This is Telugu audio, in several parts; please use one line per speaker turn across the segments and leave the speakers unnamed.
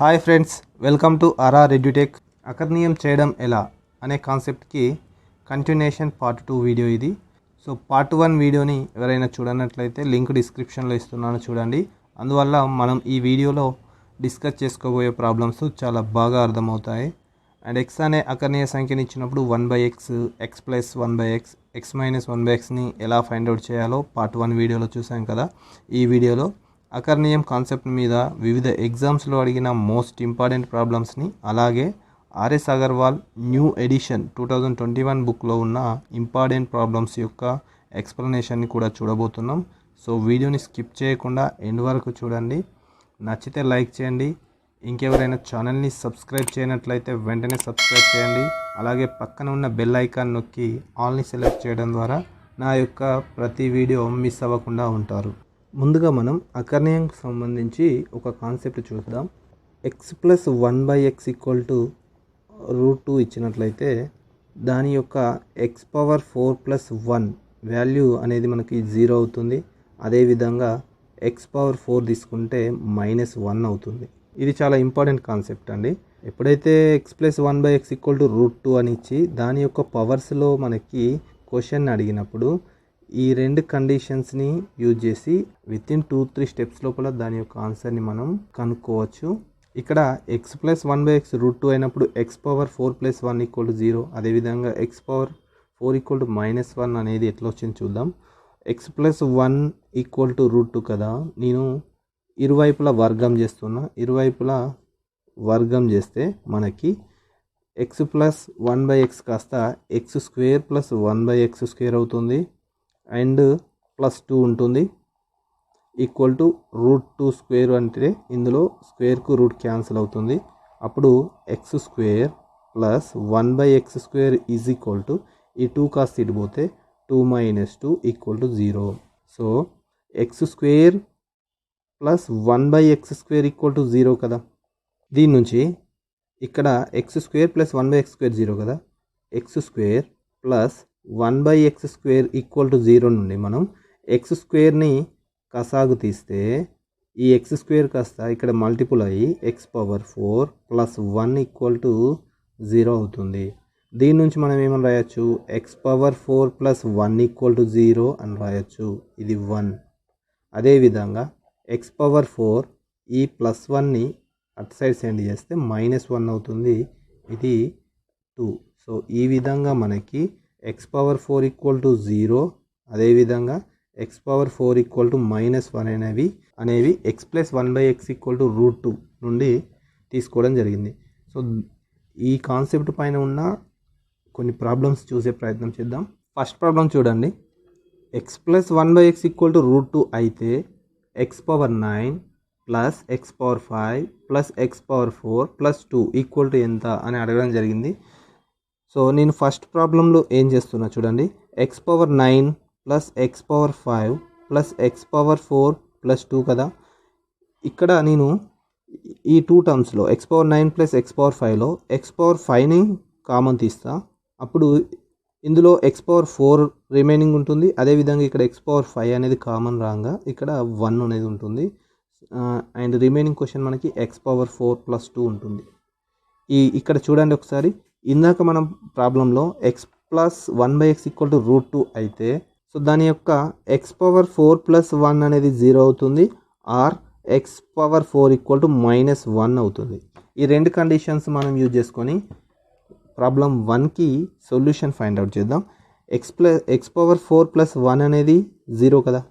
Hi friends, welcome to RR Edutech. అకర్ణీయం చేయడం ఎలా అనే కాన్సెప్ట్కి కంటిన్యూషన్ పార్ట్ 2 వీడియో ఇది. సో పార్ట్ 1 వీడియోని ఎవరైనా చూడనట్లయితే లింక్ డిస్క్రిప్షన్లో ఇస్తున్నాను, చూడండి. అందువల్ల మనం ఈ వీడియోలో డిస్కస్ చేసుకోబోయే ప్రాబ్లమ్స్ చాలా బాగా అర్థమవుతాయి. అండ్ ఎక్స్ అనే అకర్ణీయ సంఖ్యని ఇచ్చినప్పుడు 1/x, x plus 1/x, x minus 1/xని ఎలా ఫైండ్ అవుట్ చేయాలో పార్ట్ 1 వీడియోలో చూసాం కదా. ఈ వీడియోలో అకర్ణీయం కాన్సెప్ట్ మీద వివిధ ఎగ్జామ్స్లో అడిగిన మోస్ట్ ఇంపార్టెంట్ ప్రాబ్లమ్స్ని, అలాగే ఆర్ఎస్ అగర్వాల్ న్యూ ఎడిషన్ 2021 బుక్లో ఉన్న ఇంపార్టెంట్ ప్రాబ్లమ్స్ యొక్క ఎక్స్ప్లెనేషన్ని కూడా చూడబోతున్నాం. సో వీడియోని స్కిప్ చేయకుండా ఎండ్ వరకు చూడండి. నచ్చితే లైక్ చేయండి. ఇంకెవరైనా ఛానల్ని సబ్స్క్రైబ్ చేయనట్లయితే వెంటనే సబ్స్క్రైబ్ చేయండి. అలాగే పక్కన ఉన్న బెల్ ఐకాన్ నొక్కి ఆల్ని సెలెక్ట్ చేయడం ద్వారా నా యొక్క ప్రతి వీడియో మిస్ అవ్వకుండా ఉంటారు. ముందుగా మనం అకర్ణీయంకి సంబంధించి ఒక కాన్సెప్ట్ చూద్దాం. X plus 1/x equal to √2 ఇచ్చినట్లయితే దాని యొక్క ఎక్స్ పవర్ 4+1 వాల్యూ అనేది మనకి 0 అవుతుంది. అదేవిధంగా ఎక్స్ పవర్ 4 తీసుకుంటే -1 అవుతుంది. ఇది చాలా ఇంపార్టెంట్ కాన్సెప్ట్ అండి. ఎప్పుడైతే X plus 1/x equal to √2 అని ఇచ్చి దాని యొక్క పవర్స్లో మనకి క్వశ్చన్ అడిగినప్పుడు ఈ రెండు కండిషన్స్ని యూజ్ చేసి వితిన్ 2-3 స్టెప్స్ లోపల దాని యొక్క ఆన్సర్ని మనం కనుక్కోవచ్చు. ఇక్కడ ఎక్స్ ప్లస్ 1/x √2 అయినప్పుడు ఎక్స్ పవర్ 4+1 ఈక్వల్ టు 0. అదేవిధంగా ఎక్స్ పవర్ 4 ఈక్వల్ టు -1 అనేది ఎట్లా వచ్చింది చూద్దాం. ఎక్స్ ప్లస్ 1 ఈక్వల్ టు √2 కదా, నేను ఇరువైపులా వర్గం చేస్తున్నా. ఇరువైపులా వర్గం చేస్తే మనకి ఎక్స్ ప్లస్ 1/x కాస్త x² ప్లస్ 1/x² అవుతుంది. అండ్ +2 ఉంటుంది ఈక్వల్ టు √2² అంటే ఇందులో స్క్వేర్కు రూట్ క్యాన్సిల్ అవుతుంది. అప్పుడు x² plus 1/x² is equal to ఈ 2 కాస్త ఇటు పోతే 2 - 2 equal to 0. So x² plus 1/x² equal to 0 కదా. దీని నుంచి ఇక్కడ x² ప్లస్ 1/x² 0 కదా. x² plus 1/x² equal to 0 నుండి మనం x²ని కసాగు తీస్తే ఈ x² కాస్త ఇక్కడ మల్టిపుల్ అయ్యి X power 4 plus 1 equal to 0 అవుతుంది. దీని నుంచి మనం ఏమని రాయొచ్చు, X power 4 plus 1 equal to 0 అని రాయొచ్చు. ఇది 1. అదేవిధంగా ఎక్స్ పవర్ 4 ఈ +1ని అటు సైడ్ సెండ్ చేస్తే -1 అవుతుంది. ఇది 2. సో ఈ విధంగా మనకి ఎక్స్ పవర్ 4 ఈక్వల్ టు 0, అదేవిధంగా ఎక్స్ పవర్ 4 ఈక్వల్ టు -1 అనేవి X plus 1/x equal to √2 నుండి తీసుకోవడం జరిగింది. సో ఈ కాన్సెప్ట్ పైన ఉన్న కొన్ని ప్రాబ్లమ్స్ చూసే ప్రయత్నం చేద్దాం. ఫస్ట్ ప్రాబ్లం చూడండి. X plus 1/x equal to √2 అయితే x power 9 plus x power 5 plus x power 4 plus 2 equal to ఎంత అని అడగడం జరిగింది. సో నేను ఫస్ట్ ప్రాబ్లంలో ఏం చేస్తున్నా చూడండి. X power 9 plus x power 5 plus x power 4 plus 2 కదా. ఇక్కడ నేను ఈ 2 టర్మ్స్లో x power 9 plus x power 5లో ఎక్స్ పవర్ 5ని కామన్ తీస్తా. అప్పుడు ఇందులో ఎక్స్ పవర్ 4 రిమైనింగ్ ఉంటుంది. అదేవిధంగా ఇక్కడ ఎక్స్ పవర్ 5 అనేది కామన్ రాగా ఇక్కడ 1 అనేది ఉంటుంది. అండ్ రిమైనింగ్ క్వశ్చన్ మనకి ఎక్స్ పవర్ 4 ప్లస్ 2 ఉంటుంది. ఇక్కడ చూడండి ఒకసారి. ఇందాక మనం ప్రాబ్లంలో X plus 1/x equal to √2 అయితే సో దాని యొక్క ఎక్స్ పవర్ 4 ప్లస్ 1 అనేది 0 అవుతుంది, r x power 4 equal to -1 అవుతుంది. ఈ రెండు కండిషన్స్ మనం యూజ్ చేసుకొని ప్రాబ్లం 1కి సొల్యూషన్ ఫైండ్ అవుట్ చేద్దాం. ఎక్స్ పవర్ 4 ప్లస్ 1 అనేది 0 కదా.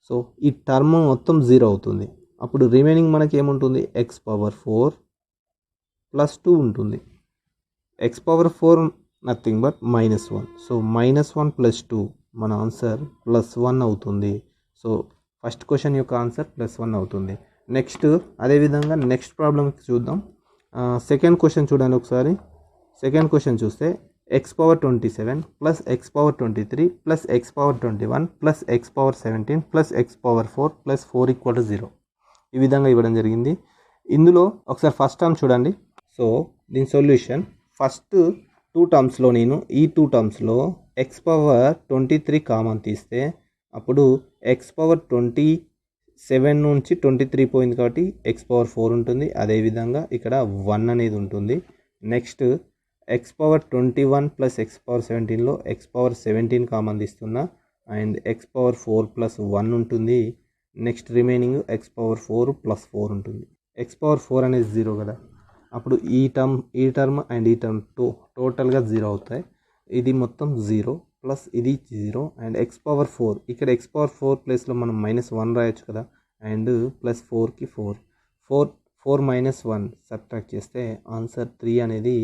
సో ఈ టర్మ్ మొత్తం 0 అవుతుంది. అప్పుడు రిమైనింగ్ మనకి ఏముంటుంది, ఎక్స్ పవర్ 4 ప్లస్ 2 ఉంటుంది. X power 4 nothing but -1. So -1 plus 2 మన ఆన్సర్ +1 అవుతుంది. సో ఫస్ట్ క్వశ్చన్ యొక్క ఆన్సర్ +1 అవుతుంది. నెక్స్ట్ అదేవిధంగా నెక్స్ట్ ప్రాబ్లమ్కి చూద్దాం. సెకండ్ క్వశ్చన్ చూడండి ఒకసారి. సెకండ్ క్వశ్చన్ చూస్తే X power 27 plus x power 23 plus x power 21 plus x power 17 plus x power 4 plus 4 equal to 0 ఈ విధంగా ఇవ్వడం జరిగింది. ఇందులో ఒకసారి ఫస్ట్ టర్మ్ చూడండి. సో దీని సొల్యూషన్ ఫస్ట్ 2 టర్మ్స్లో నేను ఈ 2 టర్మ్స్లో ఎక్స్ పవర్ 23 కామన్ తీస్తే అప్పుడు ఎక్స్ పవర్ 27 7 నుంచి 23 పోయింది కాబట్టి ఎక్స్ పవర్ 4 ఉంటుంది. అదేవిధంగా ఇక్కడ 1 అనేది ఉంటుంది. Next x power 21 plus x power 17లో ఎక్స్ పవర్ 17 కామన్ తీస్తున్నా అండ్ ఎక్స్ పవర్ 4 ప్లస్ 1 ఉంటుంది. Next remaining x power 4 plus 4 ఉంటుంది. ఎక్స్ పవర్ 4 అనేది 0 కదా, అప్పుడు ఈ టర్మ్ అండ్ ఈ టర్మ్ టోటల్గా 0 అవుతాయి. ఇది మొత్తం 0 ప్లస్ ఇది 0 అండ్ ఎక్స్ పవర్ 4, ఇక్కడ ఎక్స్ పవర్ 4 ప్లేస్లో మనం -1 రాయొచ్చు కదా, అండ్ ప్లస్ 4కి 4 మైనస్ 1 సబ్ట్రాక్ట్ చేస్తే ఆన్సర్ 3 అనేది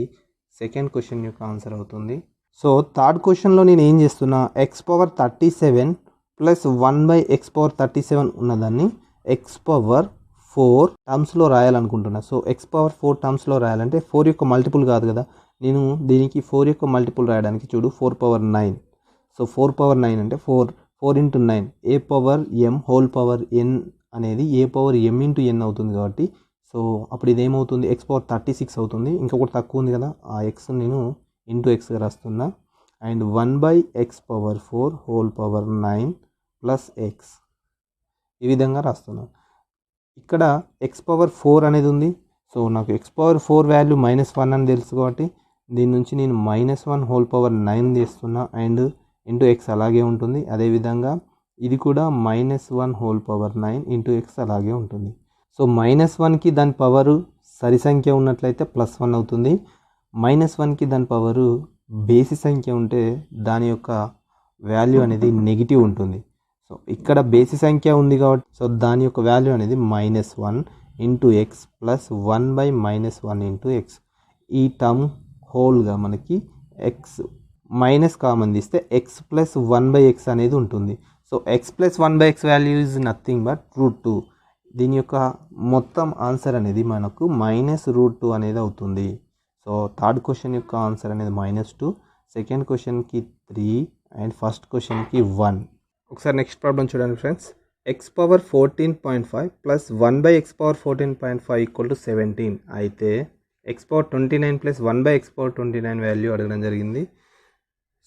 సెకండ్ క్వశ్చన్ యొక్క ఆన్సర్ అవుతుంది. సో థర్డ్ క్వశ్చన్లో నేను ఏం చేస్తున్నా, X power 37 plus 1/x power 37 ఉన్నదాన్ని ఎక్స్ పవర్ 4 టర్మ్స్లో రాయాలనుకుంటున్నా. సో ఎక్స్ పవర్ 4 టర్మ్స్లో రాయాలంటే 4 యొక్క మల్టిపుల్ కాదు కదా, నేను దీనికి 4 యొక్క మల్టిపుల్ రాయడానికి చూడు 4 పవర్ 9. సో 4 పవర్ 9 అంటే 4 into 9 a power m whole power n అనేది a power m into n అవుతుంది కాబట్టి, సో అప్పుడు ఇదేమవుతుంది ఎక్స్ పవర్ 36 అవుతుంది. ఇంకొకటి తక్కువ ఉంది కదా, ఆ ఎక్స్ నేను ఇంటూ ఎక్స్గా రాస్తున్నా and 1/x power 4 whole power 9 plus X ఈ విధంగా రాస్తున్నాను. ఇక్కడ ఎక్స్ పవర్ 4 అనేది ఉంది. సో నాకు ఎక్స్ పవర్ 4 వాల్యూ -1 అని తెలుసు కాబట్టి దీని నుంచి నేను -1 హోల్ పవర్ 9 తీస్తున్నా అండ్ ఇంటూ ఎక్స్ అలాగే ఉంటుంది. అదేవిధంగా ఇది కూడా -1 హోల్ పవర్ 9 ఇంటూ ఎక్స్ అలాగే ఉంటుంది. సో -1కి దాని పవరు సరి సంఖ్య ఉన్నట్లయితే +1 అవుతుంది. -1కి దాని పవరు బేసి సంఖ్య ఉంటే దాని యొక్క వాల్యూ అనేది నెగిటివ్ ఉంటుంది. సో ఇక్కడ బేసి సంఖ్య ఉంది కాబట్టి సో దాని యొక్క వాల్యూ అనేది -1 into X plus 1/-1 into X. ఈ టర్మ్ హోల్గా మనకి ఎక్స్ మైనస్ కామన్ తీస్తే ఎక్స్ ప్లస్ 1/x అనేది ఉంటుంది. So X plus 1/x value is nothing but √2. దీని యొక్క మొత్తం ఆన్సర్ అనేది మనకు -√2 అనేది అవుతుంది. సో థర్డ్ క్వశ్చన్ యొక్క ఆన్సర్ అనేది -2, సెకండ్ క్వశ్చన్కి 3 అండ్ ఫస్ట్ క్వశ్చన్కి 1. ఒకసారి నెక్స్ట్ ప్రాబ్లం చూడండి friends. X power 14.5 plus 1/x power 14.5 equal to 17 అయితే x power 29 plus 1/x power 29 value అడగడం జరిగింది.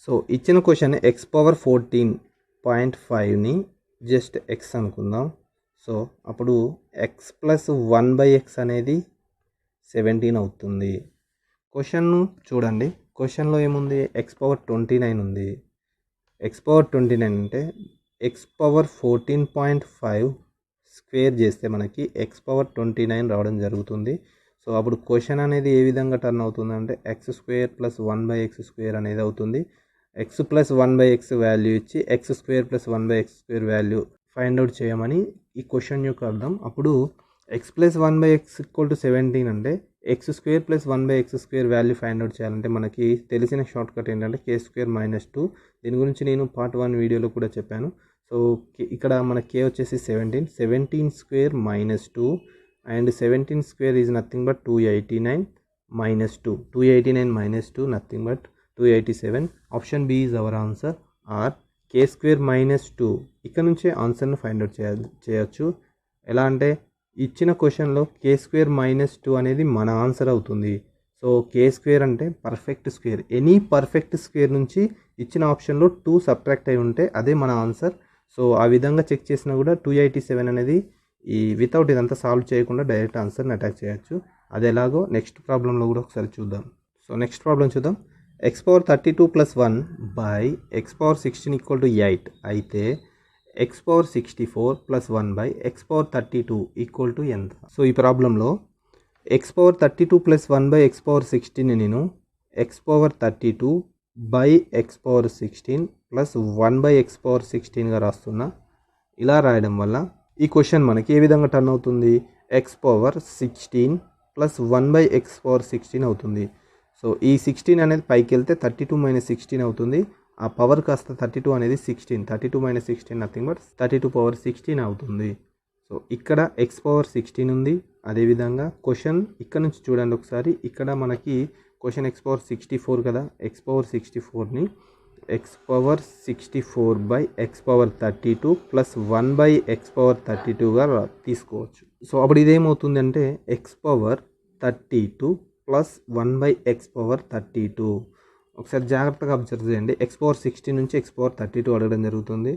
సో ఇచ్చిన క్వశ్చన్ ఎక్స్ పవర్ 14.5ని జస్ట్ ఎక్స్ అనుకుందాం. సో అప్పుడు ఎక్స్ ప్లస్ 1/x అనేది 17 అవుతుంది. క్వశ్చన్ను చూడండి, క్వశ్చన్లో ఏముంది, ఎక్స్ పవర్ 29 ఉంది. ఎక్స్ పవర్ 29 అంటే ఎక్స్ పవర్ 14.5 స్క్వేర్ చేస్తే మనకి ఎక్స్ పవర్ 29 రావడం జరుగుతుంది. సో అప్పుడు క్వశ్చన్ అనేది ఏ విధంగా టర్న్ అవుతుంది అంటే X square plus 1/x square అనేది అవుతుంది. ఎక్స్ ప్లస్ 1/x వాల్యూ ఇచ్చి X square plus 1/x square value find out చేయమని ఈ క్వశ్చన్ యొక్క అర్థం. అప్పుడు x plus 1/x equal to 17 అంటే X square plus 1/x square value find out చేయాలంటే మనకి తెలిసిన షార్ట్ కట్ ఏంటంటే k² -2. దీని గురించి నేను పార్ట్ 1 వీడియోలో కూడా చెప్పాను. సో ఇక్కడ మన k వచ్చేసి 17 square -2 and 17 square is nothing but 289 -2 289 -2 nothing but 287. Option B is our answer. R k² -2. ఇక్కడ నుంచే ఆన్సర్ను ఫైండ్ అవుట్ చేయొచ్చు. ఎలా అంటే ఇచ్చిన క్వశ్చన్లో k² -2 అనేది మన ఆన్సర్ అవుతుంది. సో k² అంటే perfect square, any perfect square నుంచి ఇచ్చిన ఆప్షన్లో 2 సబ్ట్రాక్ట్ అయి ఉంటే అదే మన ఆన్సర్. సో ఆ విధంగా చెక్ చేసినా కూడా 287 అనేది ఈ వితౌట్ ఇదంతా సాల్వ్ చేయకుండా డైరెక్ట్ ఆన్సర్ని అటాక్ చేయొచ్చు. అది ఎలాగో నెక్స్ట్ ప్రాబ్లంలో కూడా ఒకసారి చూద్దాం. సో నెక్స్ట్ ప్రాబ్లం చూద్దాం. X power 32 plus 1 by x power 16 equal to 8 అయితే x power 64 plus 1 by x power 32 equal to ఎంత? సో ఈ ప్రాబ్లంలో x power 32 plus 1 by x power 16 నేను x power 32 by x power 16 plus 1 by x power 16గా రాస్తున్నా. ఇలా రాయడం వల్ల ఈ క్వశ్చన్ మనకి ఏ విధంగా టర్న్ అవుతుంది, X power 16 plus 1 by x power 16 అవుతుంది. సో ఈ 16 అనేది పైకి వెళ్తే 32 - 16 అవుతుంది. ఆ పవర్ కాస్త 32 అనేది 16, 32 - 16 నథింగ్ బట్ 32 పవర్ 16 అవుతుంది. సో ఇక్కడ ఎక్స్ పవర్ 16 ఉంది. అదేవిధంగా క్వశ్చన్ ఇక్కడ నుంచి చూడండి ఒకసారి, ఇక్కడ మనకి క్వశ్చన్ ఎక్స్ పవర్ 64 కదా, ఎక్స్ పవర్ 64ని x power 64 by x power 32 plus 1 by x power 32గా తీసుకోవచ్చు. సో అప్పుడు ఇదేమవుతుంది అంటే x power 32 plus 1 by x power 32. ఒకసారి జాగ్రత్తగా అబ్జర్వ్ చేయండి. ఎక్స్ పవర్ 16 నుంచి ఎక్స్ పవర్ 32 అడగడం జరుగుతుంది.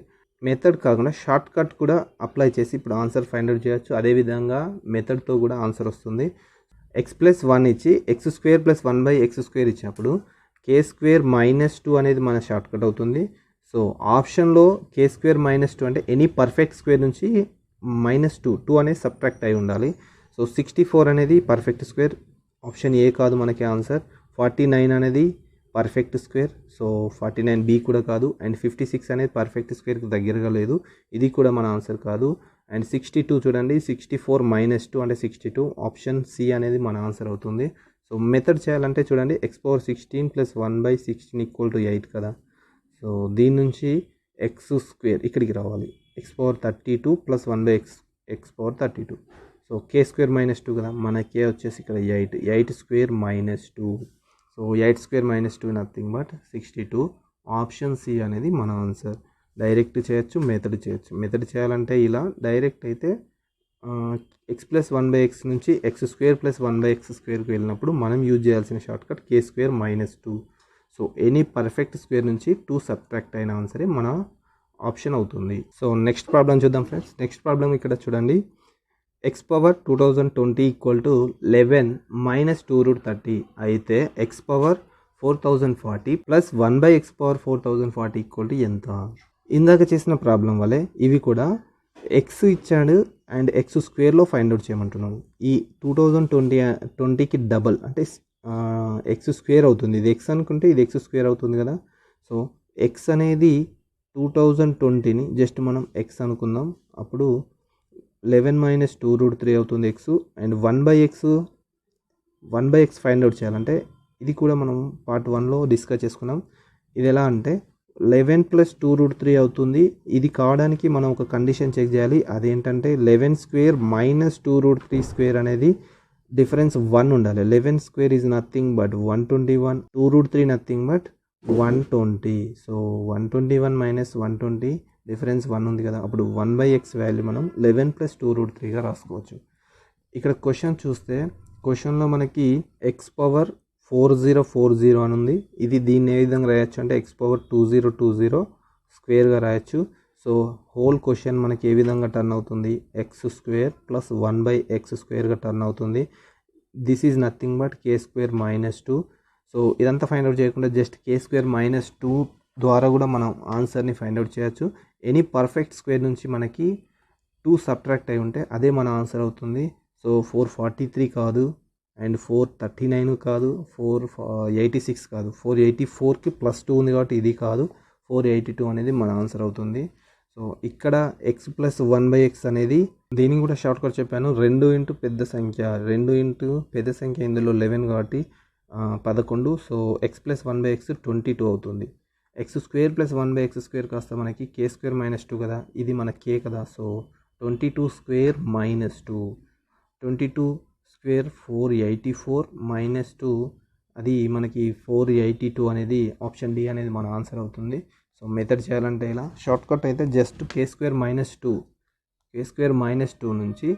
మెథడ్ కాకుండా షార్ట్ కట్ కూడా అప్లై చేసి ఇప్పుడు ఆన్సర్ ఫైండ్ అవుట్ చేయొచ్చు. అదేవిధంగా మెథడ్తో కూడా ఆన్సర్ వస్తుంది. x+1 ఇచ్చి x²+1/x² ఇచ్చినప్పుడు k² - 2 అనేది మన షార్ట్ కట్ అవుతుంది. సో ఆప్షన్లో k² - 2 అంటే ఎనీ పర్ఫెక్ట్ స్క్వేర్ నుంచి -2 అనేది సబ్ట్రాక్ట్ అయి ఉండాలి. సో 64 అనేది పర్ఫెక్ట్ స్క్వేర్, ఆప్షన్ ఏ కాదు మనకి ఆన్సర్. 49 అనేది పర్ఫెక్ట్ స్క్వేర్, సో 49 బి కూడా కాదు. అండ్ 56 అనేది పర్ఫెక్ట్ స్క్వేర్కి దగ్గరగా లేదు, ఇది కూడా మన ఆన్సర్ కాదు. అండ్ 62 చూడండి, 64 - 2 అంటే 62, ఆప్షన్ సి అనేది మన ఆన్సర్ అవుతుంది. సో మెథడ్ చేయాలంటే చూడండి, x⁻16 + 1/16 = 8 కదా. సో దీని నుంచి x² ఇక్కడికి రావాలి, x⁻32 + 1/x⁻32. సో k² - 2 కదా, మన k వచ్చేసి ఇక్కడ 8, 8² - 2. So 8² - 2 nothing but 62. Option C అనేది మన ఆన్సర్. డైరెక్ట్ చేయొచ్చు, మెథడ్ చేయొచ్చు. మెథడ్ చేయాలంటే ఇలా, డైరెక్ట్ అయితే x+1/x నుంచి x² + 1/x²కి వెళ్ళినప్పుడు మనం యూజ్ చేయాల్సిన short cut k² - 2. So any perfect square నుంచి 2 సబ్ట్రాక్ట్ అయిన ఆన్సరే మన ఆప్షన్ అవుతుంది. సో నెక్స్ట్ ప్రాబ్లం చూద్దాం ఫ్రెండ్స్. నెక్స్ట్ ప్రాబ్లం ఇక్కడ చూడండి, x⁻2020 = 11 - 2√30 అయితే x⁻4040 + 1/x⁻4040 ఎంత? ఇందాక చేసిన ప్రాబ్లం వల్లే ఇవి కూడా x ఇచ్చాడు అండ్ x² ఫైండ్ అవుట్ చేయమంటున్నాడు. ఈ 2020కి డబల్ అంటే x² అవుతుంది. ఇది x అనుకుంటే ఇది x² అవుతుంది కదా. సో x అనేది 2020ని జస్ట్ మనం x అనుకుందాం. అప్పుడు 11 - 2√3 అవుతుంది x. And 1/x find out చేయాలంటే ఇది కూడా మనం పార్ట్ 1లో డిస్కస్ చేసుకున్నాం. ఇది ఎలా అంటే 11 + 2√3 అవుతుంది. ఇది కావడానికి మనం ఒక కండిషన్ చెక్ చేయాలి, అదేంటంటే 11² - 2√3² అనేది డిఫరెన్స్ 1 ఉండాలి. 11² is nothing but 121, 2√3 nothing but 120. So 121 - 120 difference 1 ఉంది కదా, అప్పుడు 1/x వాల్యూ మనం 11 + 2√3గా రాసుకోవచ్చు. ఇక్కడ క్వశ్చన్ చూస్తే క్వశ్చన్లో మనకి x⁻4040 అని ఉంది. ఇది దీన్ని ఏ విధంగా రాయొచ్చు అంటే x⁻2020 స్క్వేర్గా రాయొచ్చు. సో హోల్ క్వశ్చన్ మనకి ఏ విధంగా టర్న్ అవుతుంది, x² + 1/x² టర్న్ అవుతుంది. This is nothing but k² - 2. So ఇదంతా ఫైండ్ అవుట్ చేయకుండా జస్ట్ k² - 2 ద్వారా కూడా మనం ఆన్సర్ని ఫైండ్ అవుట్ చేయొచ్చు. ఎనీ పర్ఫెక్ట్ స్క్వేర్ నుంచి మనకి 2 సబ్ట్రాక్ట్ అయి ఉంటే అదే మన ఆన్సర్ అవుతుంది. సో 443 కాదు, అండ్ 439 కాదు, 486 కాదు, 484కి +2 ఉంది కాబట్టి ఇది కాదు, 482 అనేది మన ఆన్సర్ అవుతుంది. సో ఇక్కడ x+1/x అనేది, దీనికి కూడా షార్ట్ కట్ చెప్పాను, 2 ఇంటూ పెద్ద సంఖ్య, 2 ఇంటూ పెద్ద సంఖ్య ఇందులో 11 కాబట్టి 11. సో x+1/x 22 అవుతుంది. x² + 1/x² కాస్త మనకి k² - 2 కదా, ఇది మన k కదా. సో 22² - 2, 22² 484 - 2 అది మనకి 482 అనేది ఆప్షన్ డి అనేది మన ఆన్సర్ అవుతుంది. సో మెథడ్ చేయాలంటే ఇలా, షార్ట్ కట్ అయితే జస్ట్ k² - 2 నుంచి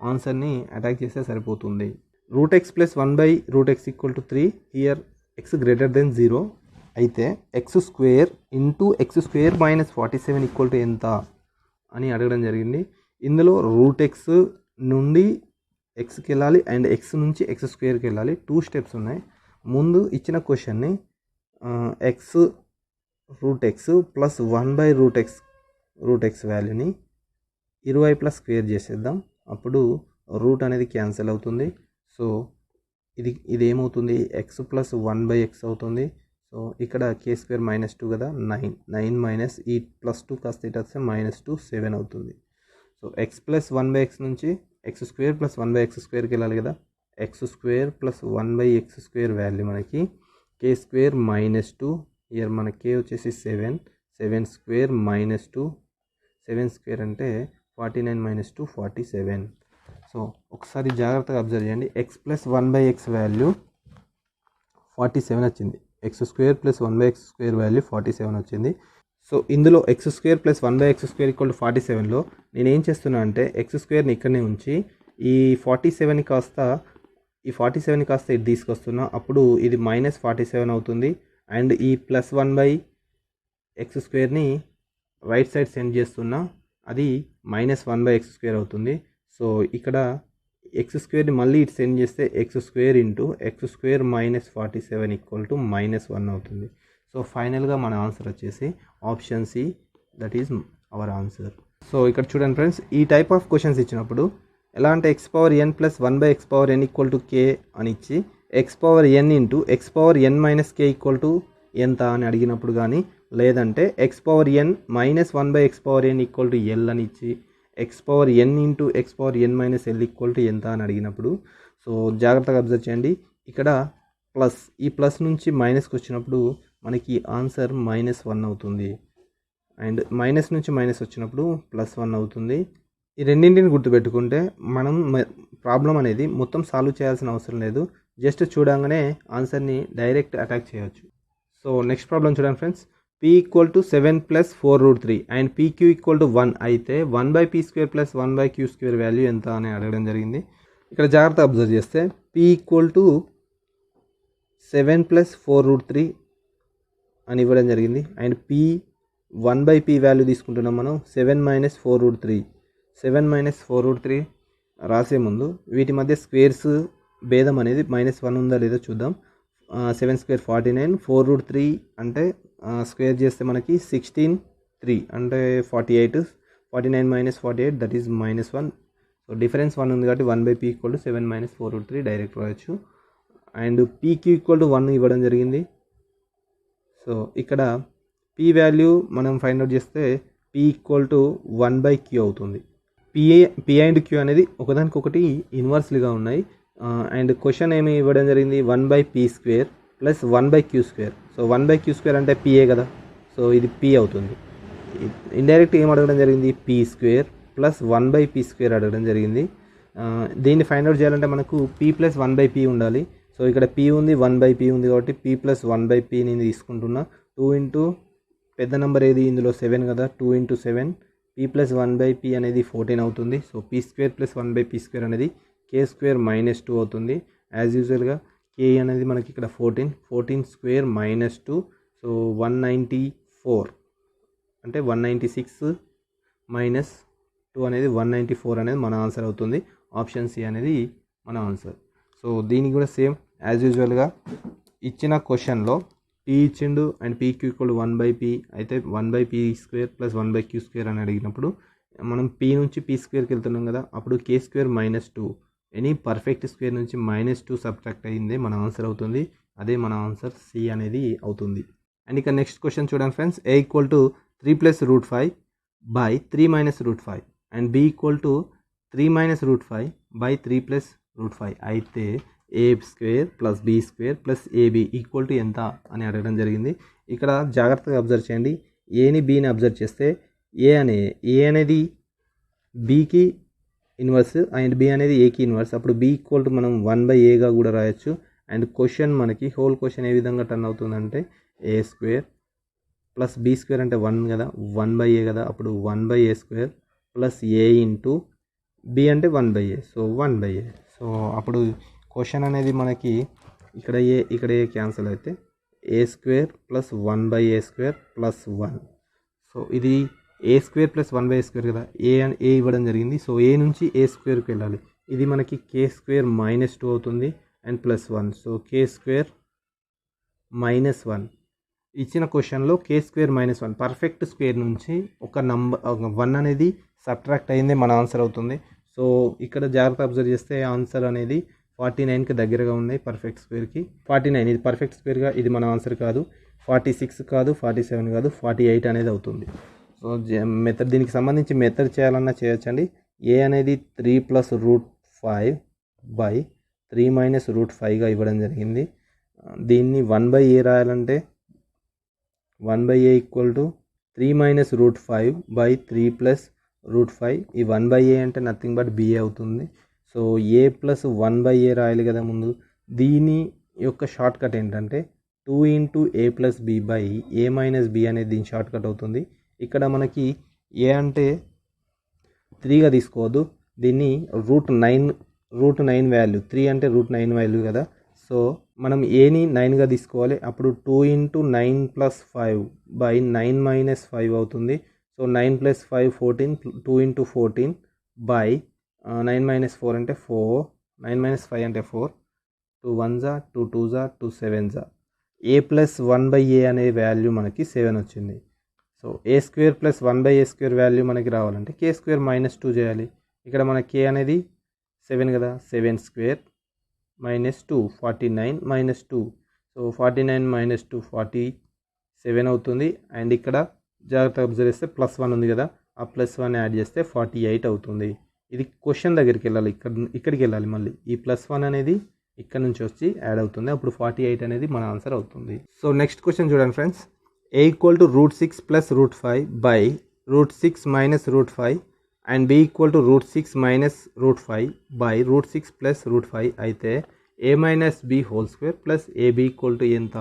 ఆన్సర్ని అటాక్ చేస్తే సరిపోతుంది. √x + 1/√x = 3. హియర్ x > 0 అయితే x² × x² - 47 = ఎంత అని అడగడం జరిగింది. ఇందులో √x నుండి xకి వెళ్ళాలి అండ్ x నుంచి x²కి వెళ్ళాలి. 2 స్టెప్స్ ఉన్నాయి. ముందు ఇచ్చిన క్వశ్చన్ని x √x + 1/√x వాల్యూని ఇరువైపులా స్క్వేర్ చేసేద్దాం. అప్పుడు రూట్ అనేది క్యాన్సిల్ అవుతుంది. సో ఇది ఏమవుతుంది, x + 1/x అవుతుంది. సో ఇక్కడ k² - 2 కదా, 9 - ఈ +2 కాస్త ఇటు వస్తే -2 7 అవుతుంది. సో x + 1/x నుంచి x² + 1/x²కి వెళ్ళాలి కదా, x² + 1/x² వాల్యూ మనకి k² - 2. ఇయర్ మన k వచ్చేసి 7, 7² - 2, 7² అంటే 49 - 2 47. సో ఒకసారి జాగ్రత్తగా అబ్జర్వ్ చేయండి, x + 1/x వాల్యూ 47 వచ్చింది, x² + 1/x² వాల్యూ 47 వచ్చింది. సో ఇందులో x² + 1/x² = 47లో నేను ఏం చేస్తున్నా అంటే x²ని ఇక్కడనే ఉంచి ఈ 47ని కాస్త ఇటు తీసుకొస్తున్నా. అప్పుడు ఇది -47 అవుతుంది. అండ్ ఈ +1/x²ని రైట్ సైడ్ సెండ్ చేస్తున్నా అది -1/x² అవుతుంది. సో ఇక్కడ x² మళ్ళీ ఇటు సెండ్ చేస్తే x² ఇంటూ x² -47 = -1 అవుతుంది. సో ఫైనల్గా మన ఆన్సర్ వచ్చేసి option C, that is our answer. So ఇక్కడ చూడండి ఫ్రెండ్స్, ఈ టైప్ ఆఫ్ క్వశ్చన్స్ ఇచ్చినప్పుడు ఎలా అంటే xn + 1/xn = k అని ఇచ్చి xn ఇంటూ xn - k = ఎంత అని అడిగినప్పుడు కానీ, లేదంటే xn - 1/xn = l అని ఇచ్చి xn ఇంటూ xn - l = ఎంత అని అడిగినప్పుడు, సో జాగ్రత్తగా అబ్జర్వ్ చేయండి. ఇక్కడ ప్లస్, ఈ ప్లస్ నుంచి మైనస్కి వచ్చినప్పుడు మనకి ఆన్సర్ -1 అవుతుంది. అండ్ మైనస్ నుంచి మైనస్ వచ్చినప్పుడు +1 అవుతుంది. ఈ రెండింటిని గుర్తుపెట్టుకుంటే మనం ప్రాబ్లం అనేది మొత్తం సాల్వ్ చేయాల్సిన అవసరం లేదు. జస్ట్ చూడంగానే ఆన్సర్ని డైరెక్ట్ అటాక్ చేయవచ్చు. సో నెక్స్ట్ ప్రాబ్లం చూడండి ఫ్రెండ్స్. p = 7 + 4√3 అండ్ pq = 1 అయితే 1/p² + 1/q² వాల్యూ ఎంత అని అడగడం జరిగింది. ఇక్కడ జాగ్రత్త అబ్జర్వ్ చేస్తే p = 7 + 4√3 అని ఇవ్వడం జరిగింది. అండ్ p 1/p వాల్యూ తీసుకుంటున్నాం మనం 7 - 4√3. 7 - 4√3 రాసే ముందు వీటి మధ్య స్క్వేర్స్ భేదం అనేది -1 ఉందా లేదో చూద్దాం. 7² 49, 4√3 అంటే స్క్వేర్ చేస్తే మనకి 16, 3 అంటే 48, 49 - 48 దట్ ఈజ్ -1. సో డిఫరెన్స్ 1 ఉంది కాబట్టి 1/p = 7 - 4√3 డైరెక్ట్ రాయొచ్చు. అండ్ pq = 1 ఇవ్వడం జరిగింది. సో ఇక్కడ p వాల్యూ మనం ఫైండ్ అవుట్ చేస్తే p = 1/q అవుతుంది. p అండ్ q అనేది ఒకదానికొకటి ఇన్వర్స్లీగా ఉన్నాయి. అండ్ క్వశ్చన్ ఏమి ఇవ్వడం జరిగింది, 1/p² + 1/q². సో 1/q² అంటే pa కదా, సో ఇది p అవుతుంది. ఇండైరెక్ట్ ఏం అడగడం జరిగింది, p² + 1/p² అడగడం జరిగింది. దీన్ని ఫైండ్ అవుట్ చేయాలంటే మనకు p + 1/p ఉండాలి. సో ఇక్కడ p ఉంది, 1/p ఉంది కాబట్టి p + 1/p నేను తీసుకుంటున్నా. 2 ఇంటూ పెద్ద నెంబర్ ఏది ఇందులో 7 కదా, 2 ఇంటూ 7 p + 1/p అనేది 14 అవుతుంది. సో p² + 1/p² అనేది k² -2 అవుతుంది. యాజ్ యూజువల్గా k అనేది మనకి ఇక్కడ 14, 14² -2, సో 194 అంటే 196 - 2 అనేది 194 అనేది మన ఆన్సర్ అవుతుంది. ఆప్షన్ సి అనేది మన ఆన్సర్. సో దీనికి కూడా సేమ్ యాజ్ యూజువల్గా ఇచ్చిన క్వశ్చన్లో p ఇచ్చిండు అండ్ pq = 1/p అయితే 1/p² + 1/q² అని అడిగినప్పుడు మనం p నుంచి p² వెళ్తున్నాం కదా, అప్పుడు k² -2 ఎనీ పర్ఫెక్ట్ స్క్వేర్ నుంచి -2 సబ్ట్రాక్ట్ అయ్యిందే మన ఆన్సర్ అవుతుంది. అదే మన ఆన్సర్ సి అనేది అవుతుంది. అండ్ ఇక నెక్స్ట్ క్వశ్చన్ చూడండి ఫ్రెండ్స్. a = 3 + √5 / 3 - √5 అండ్ b = 3 - √5 / 3 + √5 అయితే a² + b² + ab = ఎంత అని అడగడం జరిగింది. ఇక్కడ జాగ్రత్తగా అబ్జర్వ్ చేయండి. ఏని బీని అబ్జర్వ్ చేస్తే ఏ అనేది బీకి ఇన్వర్స్ అండ్ బి అనేది ఏకి ఇన్వర్స్. అప్పుడు b = మనం 1/aగా కూడా రాయొచ్చు. అండ్ క్వశ్చన్ మనకి హోల్ క్వశ్చన్ ఏ విధంగా టర్న్ అవుతుందంటే a² + b² అంటే 1 కదా, 1/a కదా, అప్పుడు 1/a² + a ఇంటూ b అంటే 1/a, సో 1/a. సో అప్పుడు క్వశ్చన్ అనేది మనకి ఇక్కడ ఏ క్యాన్సిల్ అయితే a² + 1/a² + 1. సో ఇది a² + 1/a² కదా, ఏ ఇవ్వడం జరిగింది. సో ఏ నుంచి a²కి వెళ్ళాలి. ఇది మనకి k² -2 అవుతుంది అండ్ +1, సో k² -1. ఇచ్చిన క్వశ్చన్లో k² -1 పర్ఫెక్ట్ స్క్వేర్ నుంచి ఒక నంబర్ 1 అనేది సబ్ట్రాక్ట్ అయింది మన ఆన్సర్ అవుతుంది. సో ఇక్కడ జాగ్రత్త అబ్జర్వ్ చేస్తే ఆన్సర్ అనేది 49కి దగ్గరగా ఉన్నాయి పర్ఫెక్ట్ స్క్వేర్కి. 49 ఇది పర్ఫెక్ట్ స్క్వేర్గా, ఇది మన ఆన్సర్ కాదు. 46 కాదు, 47 కాదు, 48 అనేది అవుతుంది. సో మెథడ్ దీనికి సంబంధించి మెథడ్ చేయాలన్నా చేయొచ్చండి. ఏ అనేది 3 + √5 / 3 - √5గా ఇవ్వడం జరిగింది. దీన్ని 1/a రాయాలంటే 1/a = 3 - √5 / 3 + √5. ఈ 1/a అంటే నథింగ్ బట్ b అవుతుంది. సో a + 1/a రాయాలి కదా ముందు. దీని యొక్క షార్ట్ కట్ ఏంటంటే 2 into a + b / a - b అనేది దీని షార్ట్ కట్ అవుతుంది. ఇక్కడ మనకి a అంటే 3గా తీసుకోవద్దు, దీన్ని √9 వాల్యూ, 3 అంటే √9 వాల్యూ కదా, సో మనం ఏని 9గా తీసుకోవాలి. అప్పుడు 2 ఇంటూ 9 + 5 / 9 - 5 అవుతుంది. సో 9 + 5 14, 2 × 14 బై 9 - 4 అంటే 4, 9 - 5 అంటే 4, 2 1s 2 2s 2 7s. a + 1/a అనే వాల్యూ మనకి 7 వచ్చింది. సో a² + 1/a² వాల్యూ మనకి రావాలంటే k² - 2 చేయాలి. ఇక్కడ మన k అనేది 7 కదా, 7² - 2 49 - 2. సో 49 - 2 47 అవుతుంది. అండ్ ఇక్కడ జాగ్రత్తగా అబ్జర్వ్ చేస్తే +1 ఉంది కదా, ఆ +1 యాడ్ చేస్తే 48 అవుతుంది. ఇది క్వశ్చన్ దగ్గరికి వెళ్ళాలి, ఇక్కడికి వెళ్ళాలి. మళ్ళీ ఈ +1 అనేది ఇక్కడ నుంచి వచ్చి యాడ్ అవుతుంది, అప్పుడు 48 అనేది మన ఆన్సర్ అవుతుంది. సో నెక్స్ట్ క్వశ్చన్ చూడండి friends. a = √6 + √5 by √6 - √5 and b = √6 - √5 by √6 + √5 అయితే a - b² + ab = ఎంత?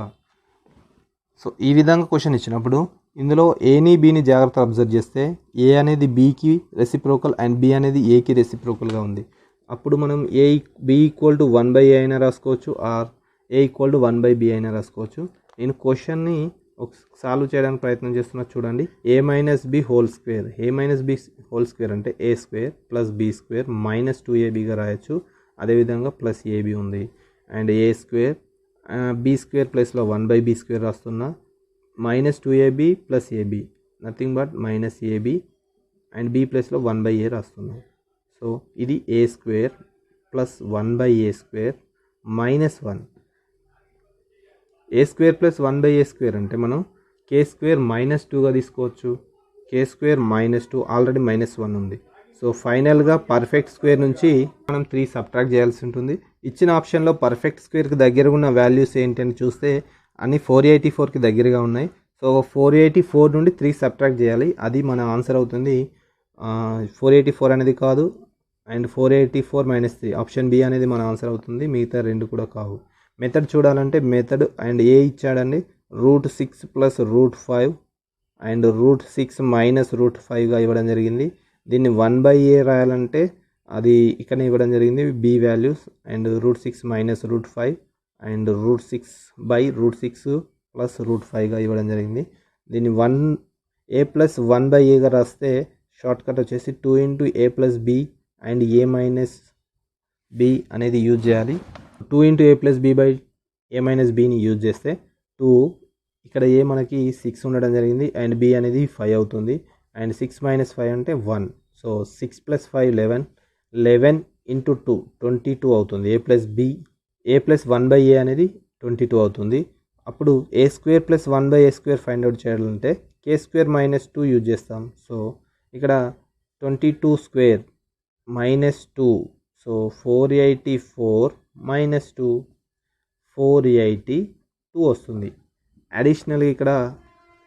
సో ఈ విధంగా క్వశ్చన్ ఇచ్చినప్పుడు ఇందులో ఏని బీని జాగ్రత్త అబ్జర్వ్ చేస్తే ఏ అనేది బీకి రెసిప్రోకల్ అండ్ బి అనేది ఏకి రెసిప్రోకల్గా ఉంది. అప్పుడు మనం b = 1/a అయినా రాసుకోవచ్చు, ఆర్ a = 1/b అయినా రాసుకోవచ్చు. నేను క్వశ్చన్ని సాల్వ్ చేయడానికి ప్రయత్నం చేస్తున్నా చూడండి. a - b² a - b² అంటే a² + b² -2abగా రాయొచ్చు. అదేవిధంగా +ab ఉంది అండ్ a² b² ప్లేస్లో 1/b² రాస్తున్నా, -2ab + ab nothing but -ab and b ప్లేస్లో 1/a రాస్తున్నాం. సో ఇది a² + 1/a² -1. a² + 1/a² అంటే మనం k² -2గా తీసుకోవచ్చు. k² -2 ఆల్రెడీ -1 ఉంది. సో ఫైనల్గా పర్ఫెక్ట్ స్క్వేర్ నుంచి మనం 3 సబ్ట్రాక్ట్ చేయాల్సి ఉంటుంది. ఇచ్చిన ఆప్షన్లో పర్ఫెక్ట్ స్క్వేర్కి దగ్గరగా ఉన్న వాల్యూస్ ఏంటని చూస్తే అన్ని 484కి దగ్గరగా ఉన్నాయి. సో 484 నుండి 3 సబ్ట్రాక్ట్ చేయాలి, అది మన ఆన్సర్ అవుతుంది. 484 అనేది కాదు అండ్ 484 - 3 ఆప్షన్ బి అనేది మన ఆన్సర్ అవుతుంది. మిగతా రెండు కూడా కావు. మెథడ్ చూడాలంటే మెథడ్ అండ్ ఏ ఇచ్చాడండి, √6 + √5 అండ్ √6 - √5గా ఇవ్వడం జరిగింది. దీన్ని 1/a రాయాలంటే అది ఇక్కడ ఇవ్వడం జరిగింది, b వాల్యూస్ అండ్ √6 - √5 అండ్ √6/√6 + √5గా ఇవ్వడం జరిగింది. దీన్ని a + 1/aగా రాస్తే షార్ట్ కట్ వచ్చేసి 2 × a + b and a - b అనేది యూజ్ చేయాలి. 2 × a + b/a - bని యూజ్ చేస్తే 2, ఇక్కడ a మనకి 6 ఉండడం జరిగింది అండ్ b అనేది 5 అవుతుంది అండ్ 6 - 5 అంటే 1. సో 6 + 5 11, 11 × 2 22 అవుతుంది. a + 1/a అనేది 22 అవుతుంది. అప్పుడు a² + 1/a² ఫైండ్ అవుట్ చేయాలంటే k² - 2 యూజ్ చేస్తాం. సో ఇక్కడ 22² -2, సో 484 - 2 482 వస్తుంది. అడిషనల్గా ఇక్కడ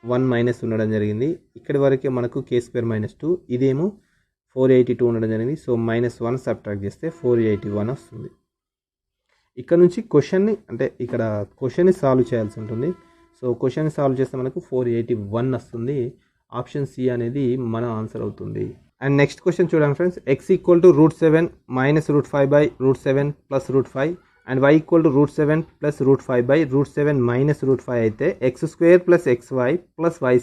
1 మైనస్ ఉండడం జరిగింది. ఇక్కడి వరకే మనకు k² - 2, ఇదేమో 482 ఉండడం జరిగింది. సో -1 సబ్ట్రాక్ట్ చేస్తే 481 వస్తుంది. ఇక్కడ నుంచి క్వశ్చన్ని సాల్వ్ చేయాల్సి ఉంటుంది. సో క్వశ్చన్ని సాల్వ్ చేస్తే మనకు 481 వస్తుంది. ఆప్షన్ సి అనేది మన ఆన్సర్ అవుతుంది. అండ్ నెక్స్ట్ క్వశ్చన్ చూడండి ఫ్రెండ్స్. x = √7 - √5 √7 + √5 అండ్ y = √7 + √5 √7 - √5 అయితే x² + xy + y²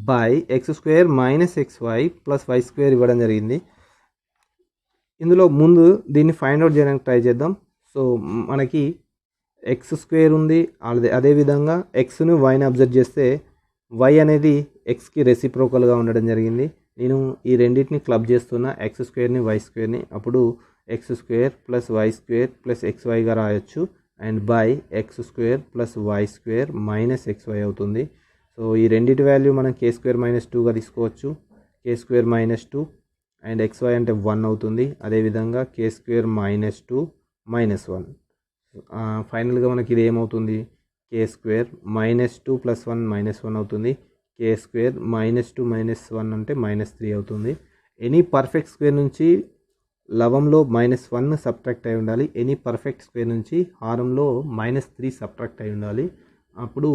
by x² - xy + y² ఇవ్వడం జరిగింది. ఇందులో ముందు దీన్ని ఫైండ్ అవుట్ చేయడానికి ట్రై చేద్దాం. సో మనకి x² ఉంది, అదేవిధంగా ఎక్స్ను వైని అబ్జర్వ్ చేస్తే y అనేది ఎక్స్కి రెసిప్రోకల్గా ఉండడం జరిగింది. నేను ఈ రెండింటిని క్లబ్ చేస్తున్నా, x²ని y²ని. అప్పుడు x² + y² + xyగా రాయొచ్చు and by x² + y² - xy అవుతుంది. సో ఈ రెండింటి వాల్యూ మనం k² - 2గా తీసుకోవచ్చు. k² - 2 అండ్ xy అంటే 1 అవుతుంది. అదేవిధంగా k² - 2 -1. ఫైనల్గా మనకి ఇది ఏమవుతుంది, k² - 2 + 1 -1 అవుతుంది. k² - 2 - 1 అంటే -3 అవుతుంది. ఎనీ పర్ఫెక్ట్ స్క్వేర్ నుంచి లవంలో -1 సబ్ట్రాక్ట్ అయి ఉండాలి. ఎనీ పర్ఫెక్ట్ స్క్వేర్ నుంచి హారంలో -3 సబ్ట్రాక్ట్ అయి ఉండాలి. అప్పుడు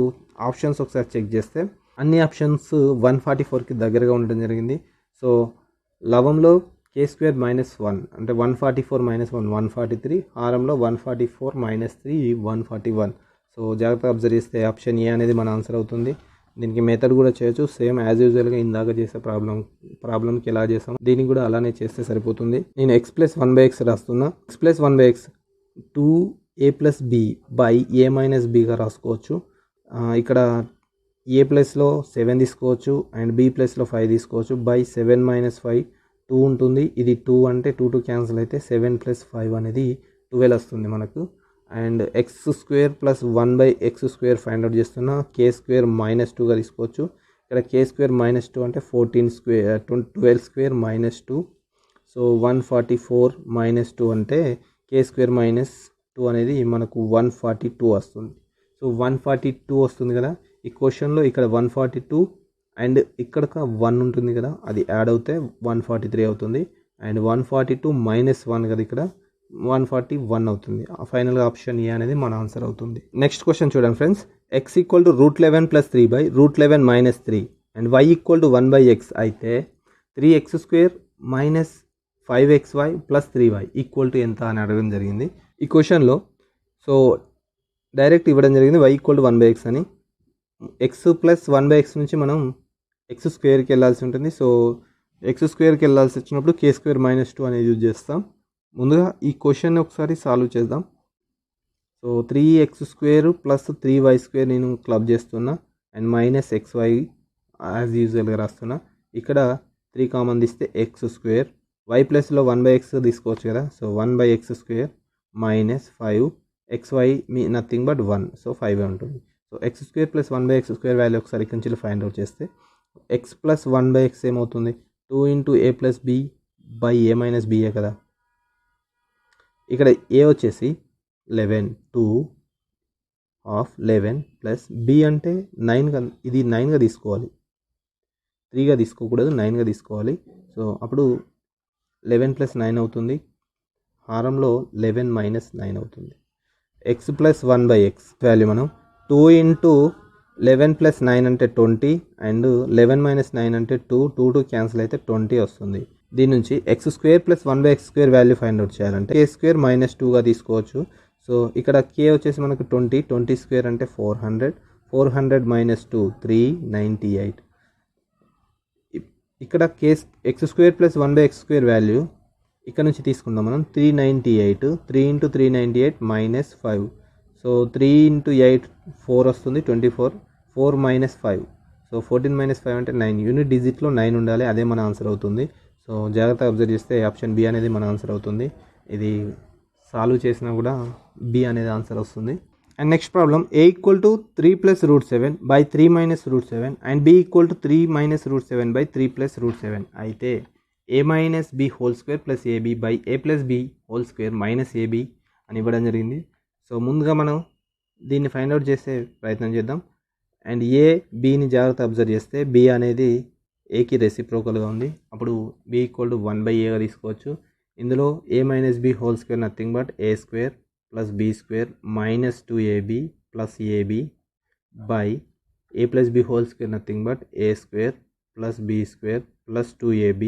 ఆప్షన్స్ ఒకసారి చెక్ చేస్తే అన్ని ఆప్షన్స్ 144కి దగ్గరగా ఉండడం జరిగింది. సో లవంలో k² - 1 అంటే 144 - 1 143, హారంలో 144 - 3 141. సో జాగ్రత్తగా అబ్జర్వ్ చేస్తే ఆప్షన్ ఏ అనేది మన ఆన్సర్ అవుతుంది. దీనికి మెథడ్ కూడా చేయొచ్చు, సేమ్ యాజ్ యూజువల్గా ఇందాక చేసే ప్రాబ్లంకి ఎలా చేసాం దీనికి కూడా అలానే చేస్తే సరిపోతుంది. నేను x ప్లస్ 1/x రాస్తున్నా. x plus 1/x 2a plus b by a minus bగా రాసుకోవచ్చు. ఇక్కడ a ప్లస్లో 7 తీసుకోవచ్చు అండ్ b ప్లస్లో 5 తీసుకోవచ్చు. బై 7 మైనస్ 5 2 ఉంటుంది. ఇది 2 అంటే 2 క్యాన్సిల్ అయితే 7 ప్లస్ 5 అనేది 12 వస్తుంది మనకు. And X square plus 1/x² find out చేస్తున్నా. k² -2గా తీసుకోవచ్చు. ఇక్కడ k² -2 అంటే 12² -2. సో 144 -2 అంటే k² -2 అనేది మనకు 142 వస్తుంది. సో 142 వస్తుంది కదా. ఈ క్వశ్చన్లో ఇక్కడ 142 అండ్ ఇక్కడ 1 ఉంటుంది కదా, అది యాడ్ అవుతే 143 అవుతుంది. అండ్ 142 -1 కదా, ఇక్కడ 141 అవుతుంది. ఫైనల్గా ఆప్షన్ ఏ అనేది మన ఆన్సర్ అవుతుంది. నెక్స్ట్ క్వశ్చన్ చూడండి friends. x = √11 + 3/√11 - 3 and y = 1/x అయితే 3x² - 5xy + 3y = ఎంత అని అడగడం జరిగింది ఈ క్వశ్చన్లో. సో డైరెక్ట్ ఇవ్వడం జరిగింది y = 1/x అని. x ప్లస్ 1/x నుంచి మనం x² వెళ్ళాల్సి ఉంటుంది. సో x² వెళ్ళాల్సి వచ్చినప్పుడు k² -2 అనేది యూజ్ చేస్తాం. ముందుగా ఈ క్వశ్చన్ ఒకసారి సాల్వ్ చేద్దాం. సో 3x² + 3y² నేను క్లబ్ చేస్తున్నా అండ్ -xy యాజ్ యూజువల్గా రాస్తున్నా. ఇక్కడ 3 కామన్ తీస్తే x², y ప్లస్లో 1/x తీసుకోవచ్చు కదా. So 1/x² -5 xy nothing but 1, so 5 ఉంటుంది. సో x² + 1/x² వాల్యూ ఒకసారి ఇక్కడి నుంచి ఫైండ్ అవుట్ చేస్తే x + 1/x ఏమవుతుంది, 2 × a + b by a minus b కదా. ఇక్కడ a వచ్చేసి 11, 2 హాఫ్ 11 ప్లస్ b అంటే 9, ఇది 9గా తీసుకోవాలి, 3గా తీసుకోకూడదు, 9గా తీసుకోవాలి. సో అప్పుడు 11 + 9 అవుతుంది. హారంలో 11 - 9 అవుతుంది. x + 1/x వాల్యూ మనం 2 × 11 + 9 అంటే 20 అండ్ 11 - 9 అంటే 2 క్యాన్సిల్ అయితే 20 వస్తుంది. దీని నుంచి x² + 1/x² value find out చేయాలంటే k² -2గా తీసుకోవచ్చు. సో ఇక్కడ k వచ్చేసి మనకు 20² అంటే 400 -2 398. ఇక్కడ x² + 1/x² వాల్యూ ఇక్కడ నుంచి తీసుకుందాం మనం 398. 3 × 398 -5. సో 3 × 8 4 వస్తుంది, 24. 4 - 5, సో 14 - 5 అంటే 9. యూనిట్ డిజిట్లో 9 ఉండాలి, అదే మన ఆన్సర్ అవుతుంది. సో జాగ్రత్తగా అబ్జర్వ్ చేస్తే ఆప్షన్ బి అనేది మన ఆన్సర్ అవుతుంది. ఇది సాల్వ్ చేసినా కూడా బి అనేది ఆన్సర్ వస్తుంది. And next problem a = 3 + √7 by 3 - √7 and b = 3 - √7 by 3 + √7 అయితే a - b² + ab by a + b² - ab అని ఇవ్వడం జరిగింది. సో ముందుగా మనం దీన్ని ఫైండ్ అవుట్ చేసే ప్రయత్నం చేద్దాం. అండ్ ఏ బిని జాగ్రత్త అబ్జర్వ్ చేస్తే b అనేది ఏకి రెసిప్రోకల్గా ఉంది. అప్పుడు b = 1/aగా తీసుకోవచ్చు. ఇందులో a - b² nothing but a² + b² -2ab + ab by a + b² nothing but a² + b² + 2ab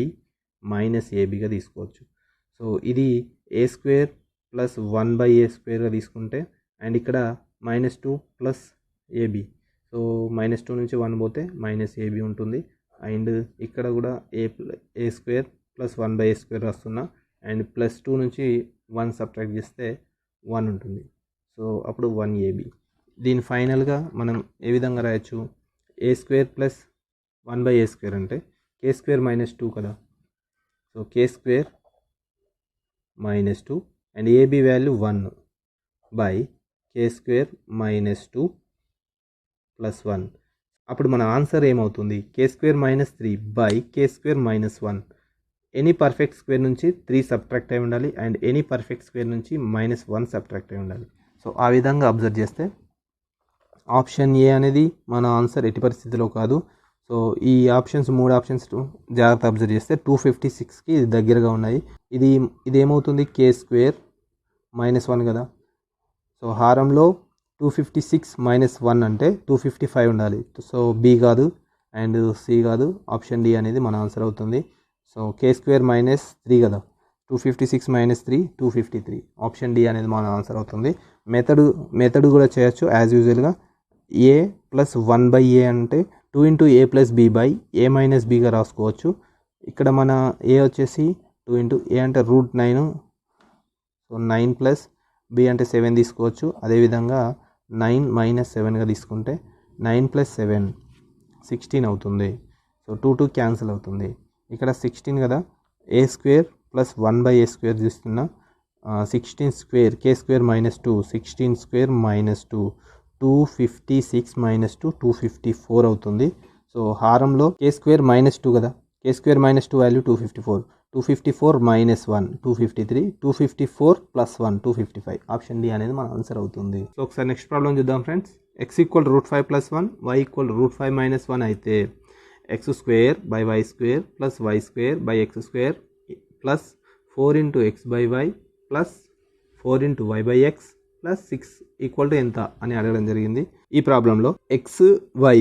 - abగా తీసుకోవచ్చు. సో ఇది a² + 1/a² తీసుకుంటే అండ్ ఇక్కడ -2 + ab. సో -2 నుంచి 1 పోతే -ab ఉంటుంది. అండ్ ఇక్కడ కూడా a² + 1/a² రాస్తున్నా అండ్ +2 నుంచి 1 సబ్ట్రాక్ట్ చేస్తే 1 ఉంటుంది. సో అప్పుడు 1ab. దీని ఫైనల్గా మనం ఏ విధంగా రాయొచ్చు, a² + 1/a² అంటే k² -2 కదా. So k² -2 and ab value 1 by k² -2 + 1. అప్పుడు మన ఆన్సర్ ఏమవుతుంది, k² -3 by k² -1. Any perfect square నుంచి 3 సబ్ట్రాక్ట్ అయి ఉండాలి అండ్ ఎనీ పర్ఫెక్ట్ స్క్వేర్ నుంచి -1 సబ్ట్రాక్ట్ అయి ఉండాలి. సో ఆ విధంగా అబ్జర్వ్ చేస్తే ఆప్షన్ ఏ అనేది మన ఆన్సర్ ఎట్టి పరిస్థితిలో కాదు. సో ఈ ఆప్షన్స్ 3 ఆప్షన్స్ జాగ్రత్త అబ్జర్వ్ చేస్తే 256కి ఇది దగ్గరగా ఉన్నాయి. ఇది ఏమవుతుంది, k² -1 కదా. సో హారంలో 256 - 1 అంటే 255 ఉండాలి. సో బి కాదు అండ్ సి కాదు, ఆప్షన్ డి అనేది మన ఆన్సర్ అవుతుంది. సో k² -3 కదా, 256 - 3 253, ఆప్షన్ డి అనేది మన ఆన్సర్ అవుతుంది. మెథడ్ కూడా చేయొచ్చు యాజ్ యూజువల్గా. ఏ ప్లస్ 1/a అంటే 2 into a plus b by a minus బిగా రాసుకోవచ్చు. ఇక్కడ మన ఏ వచ్చేసి 2 ఇంటూ ఏ అంటే √9, సో 9 ప్లస్ బి అంటే 7 తీసుకోవచ్చు. అదేవిధంగా 9 మైనస్ 7గా తీసుకుంటే 9 ప్లస్ 7 16 అవుతుంది. సో 2 క్యాన్సిల్ అవుతుంది. ఇక్కడ 16 కదా, ఏ స్క్వేర్ ప్లస్ 1/a స్క్వేర్ తీస్తున్నా. 16 square k square minus 2, 16 square minus 2, 256 minus 2 254 అవుతుంది. సో హారంలో కే స్క్వేర్ మైనస్ 2 కదా, k square minus 2 value 254, 254 minus 1 253, 254 plus 1 255. Option D అనేది మన ఆన్సర్ అవుతుంది. సో ఒకసారి నెక్స్ట్ ప్రాబ్లం చూద్దాం friends. x equal √5 plus 1, y equal √5 minus 1 అయితే x square by y square plus y square by x square plus 4 into x by y plus 4 into y by x plus 6 equal to ఎంత అని అడగడం జరిగింది. ఈ ప్రాబ్లంలో ఎక్స్ వై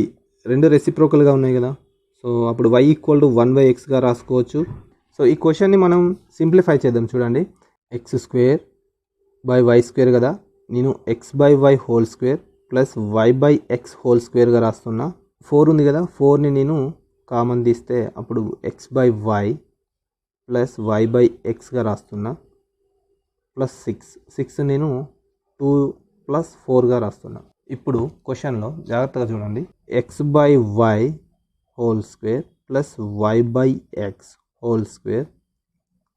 రెండు రెసిప్రోకల్గా ఉన్నాయి కదా, సో అప్పుడు y ఈక్వల్ టు 1/xగా రాసుకోవచ్చు. సో ఈ క్వశ్చన్ని మనం సింప్లిఫై చేద్దాం. చూడండి, x square by y square కదా, నేను x by y whole square plus y by x whole స్క్వేర్గా రాస్తున్నా. 4 ఉంది కదా, 4ని నేను కామన్ తీస్తే అప్పుడు x by y plus y by ఎక్స్గా రాస్తున్నా ప్లస్ 6 నేను 2 ప్లస్ 4గా రాస్తున్నా. ఇప్పుడు క్వశ్చన్లో జాగ్రత్తగా చూడండి, x by y whole square plus y by x whole square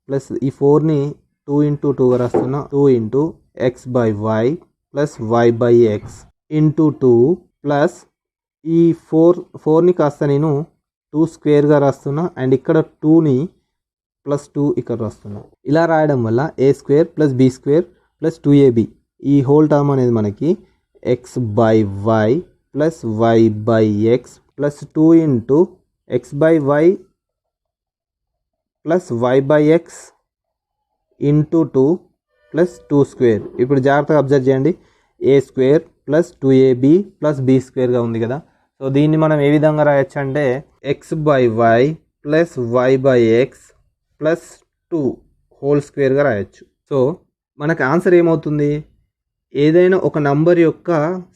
plus ఈ 4ని 2 ఇంటూ 2గా రాస్తున్నా. 2 into x by y plus y by x into 2 plus ఈ 4ని కాస్త నేను 2 స్క్వేర్గా రాస్తున్నా. అండ్ ఇక్కడ 2ని ప్లస్ 2 ఇక్కడ రాస్తున్నా. ఇలా రాయడం వల్ల a square plus b square plus 2ab ఈ హోల్ టర్మ్ అనేది మనకి x by y plus y by x plus 2 into x by y plus y by x into 2 plus 2 square. ఇప్పుడు జాగ్రత్తగా అబ్జర్వ్ చేయండి, a square plus 2ab plus b స్క్వేర్గా ఉంది కదా. సో దీన్ని మనం ఏ విధంగా రాయొచ్చు అంటే x by y plus y by x plus 2 whole స్క్వేర్గా రాయొచ్చు. సో మనకు ఆన్సర్ ఏమవుతుంది, ఏదైనా ఒక నంబర్ యొక్క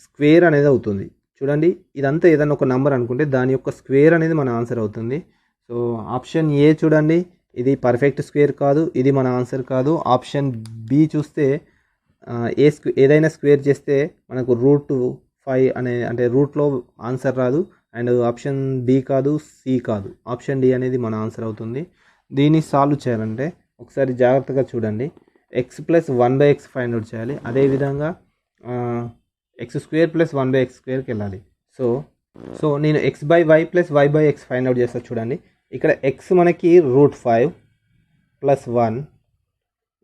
స్క్వేర్ అనేది అవుతుంది. చూడండి, ఇదంతా ఏదైనా ఒక నంబర్ అనుకుంటే దాని యొక్క స్క్వేర్ అనేది మన ఆన్సర్ అవుతుంది. సో ఆప్షన్ ఏ చూడండి, ఇది పర్ఫెక్ట్ స్క్వేర్ కాదు, ఇది మన ఆన్సర్ కాదు. ఆప్షన్ బి చూస్తే ఏదైనా స్క్వేర్ చేస్తే మనకు √5 అంటే రూట్లో ఆన్సర్ రాదు. అండ్ ఆప్షన్ బి కాదు, సి కాదు, ఆప్షన్ డి అనేది మన ఆన్సర్ అవుతుంది. దీన్ని సాల్వ్ చేయాలంటే ఒకసారి జాగ్రత్తగా చూడండి, X plus 1/x find out చేయాలి. అదేవిధంగా ఎక్స్ స్క్వేర్ ప్లస్ 1/x స్క్వేర్కి వెళ్ళాలి. సో నేను x by y plus y by x find out చేస్తాను. చూడండి, ఇక్కడ ఎక్స్ మనకి √5 ప్లస్ 1,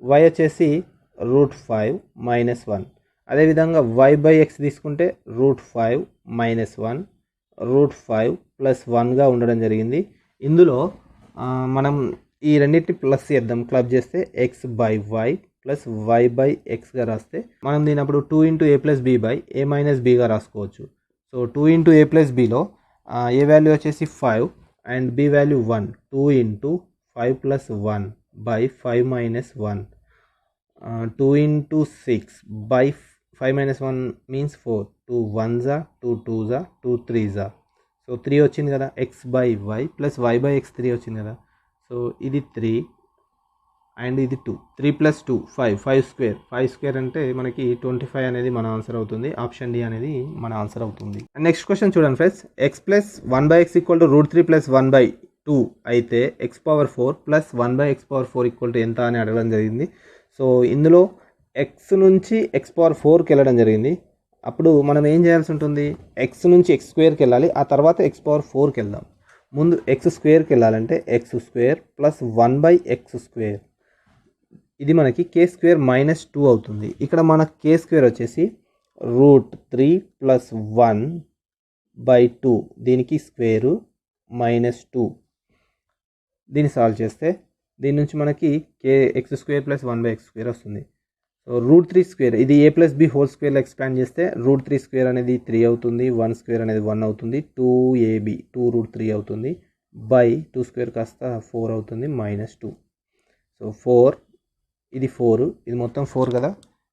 వై వచ్చేసి √5 మైనస్ 1. అదేవిధంగా వై బై ఎక్స్ తీసుకుంటే √5 మైనస్ 1, √5 ప్లస్ 1గా ఉండడం జరిగింది. ఇందులో మనం ఈ రెండింటిని ప్లస్ చేద్దాం, క్లబ్ చేస్తే x by y plus y by ఎక్స్గా రాస్తే మనం దీని అప్పుడు 2 into a plus b by a minus బిగా రాసుకోవచ్చు. సో 2 ఇంటూ ఏ ప్లస్ బిలో ఏ వాల్యూ వచ్చేసి 5 and b value 1, 2 into 5 plus 1 by 5 minus 1, 2 into 6 by 5 minus 1 means 4, 2 1s 2 2s 2 3s. So 3 వచ్చింది కదా, x by y plus y by X 3 వచ్చింది కదా. సో ఇది 3 అండ్ ఇది 2, 3 ప్లస్ 2 5 స్క్వేర్, 5 స్క్వేర్ అంటే మనకి 25 అనేది మన ఆన్సర్ అవుతుంది. ఆప్షన్ డి అనేది మన ఆన్సర్ అవుతుంది. నెక్స్ట్ క్వశ్చన్ చూడండి friends, X plus 1/x equal to √3 plus 1/2 అయితే x power 4 plus 1/x power 4 equal to ఎంత అని అడగడం జరిగింది. సో ఇందులో ఎక్స్ నుంచి ఎక్స్ పవర్ 4కి వెళ్ళడం జరిగింది. అప్పుడు మనం ఏం చేయాల్సి ఉంటుంది, ఎక్స్ నుంచి ఎక్స్ స్క్వేర్కి వెళ్ళాలి, ఆ తర్వాత ఎక్స్ పవర్ 4కి వెళ్దాం. ముందు ఎక్స్ స్క్వేర్కి వెళ్ళాలంటే X square plus 1/x square, ఇది మనకి కే స్క్వేర్ మైనస్ 2 అవుతుంది. ఇక్కడ మన కే స్క్వేర్ వచ్చేసి √3 ప్లస్ 1/2, దీనికి స్క్వేరు మైనస్ 2. దీన్ని సాల్వ్ చేస్తే దీని నుంచి మనకి X square plus 1/x square వస్తుంది. సో √3 స్క్వేర్, ఇది ఏ ప్లస్ బి హోల్ స్క్వేర్లో ఎక్స్పాండ్ చేస్తే √3 స్క్వేర్ అనేది 3 అవుతుంది, 1 స్క్వేర్ అనేది 1 అవుతుంది, 2ab 2√3 అవుతుంది, బై 2 స్క్వేర్ కాస్త 4 అవుతుంది, మైనస్ 2. సో 4, ఇది 4, ఇది మొత్తం 4 కదా,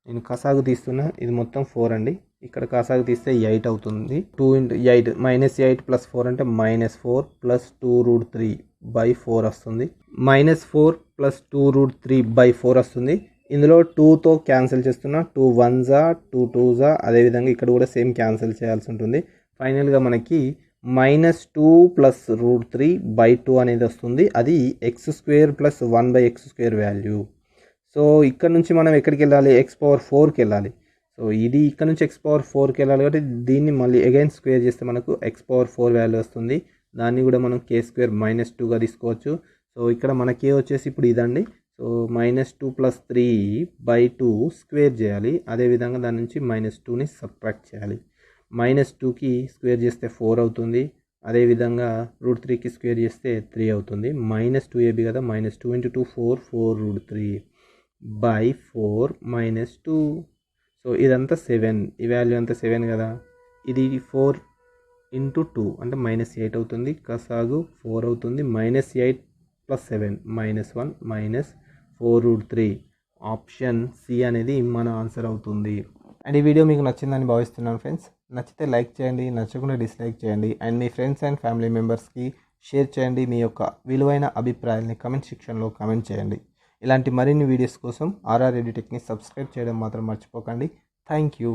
నేను కసాగు తీస్తున్నా, ఇది మొత్తం 4 అండి, ఇక్కడ కాసాగు తీస్తే 8 అవుతుంది. 2 into 8 -8 + 4 అంటే -4 + 2√3/4 వస్తుంది. -4 + 2√3/4 వస్తుంది. ఇందులో 2తో క్యాన్సిల్ చేస్తున్నా. 2 1s 2 2s, అదేవిధంగా ఇక్కడ కూడా సేమ్ క్యాన్సిల్ చేయాల్సి ఉంటుంది. ఫైనల్గా మనకి -2 + √3/2 అనేది వస్తుంది. అది x² + 1/x² వాల్యూ. సో ఇక్కడ నుంచి మనం ఎక్కడికి వెళ్ళాలి? x⁴కి వెళ్ళాలి. సో ఇది ఇక్కడ నుంచి x⁴కి వెళ్ళాలి కాబట్టి దీన్ని మళ్ళీ అగైన్ స్క్వేర్ చేస్తే మనకు x⁴ వాల్యూ వస్తుంది. దాన్ని కూడా మనం k² - 2గా తీసుకోవచ్చు. సో ఇక్కడ మన k వచ్చేసి ఇప్పుడు ఇదండి. సో -2 + 3/2 స్క్వేర్ చేయాలి. అదేవిధంగా దాని నుంచి -2ని సబ్ట్రాక్ట్ చేయాలి. -2కి స్క్వేర్ చేస్తే 4 అవుతుంది. అదేవిధంగా √3కి స్క్వేర్ చేస్తే 3 అవుతుంది. -2ab కదా, -2 × 2 4 4√3/4 -2. సో ఇదంతా 7, ఈ వాల్యూ అంతా 7 కదా. ఇది 4 × 2 అంటే -8 అవుతుంది. కసాగు 4 అవుతుంది. -8 + 7 -1 -4√3. ఆప్షన్ సి అనేది మన ఆన్సర్ అవుతుంది. అండ్ ఈ వీడియో మీకు నచ్చిందని భావిస్తున్నాను ఫ్రెండ్స్. నచ్చితే లైక్ చేయండి, నచ్చకుండా డిస్లైక్ చేయండి. And me friends and family మెంబర్స్కి షేర్ చేయండి. మీ యొక్క విలువైన అభిప్రాయాల్ని కమెంట్ సెక్షన్లో కమెంట్ చేయండి. ఇలాంటి మరిన్ని వీడియోస్ కోసం ఆర్ఆర్ ఎడ్యుటెక్ని సబ్స్క్రైబ్ చేయడం మాత్రం మర్చిపోకండి. Thank you.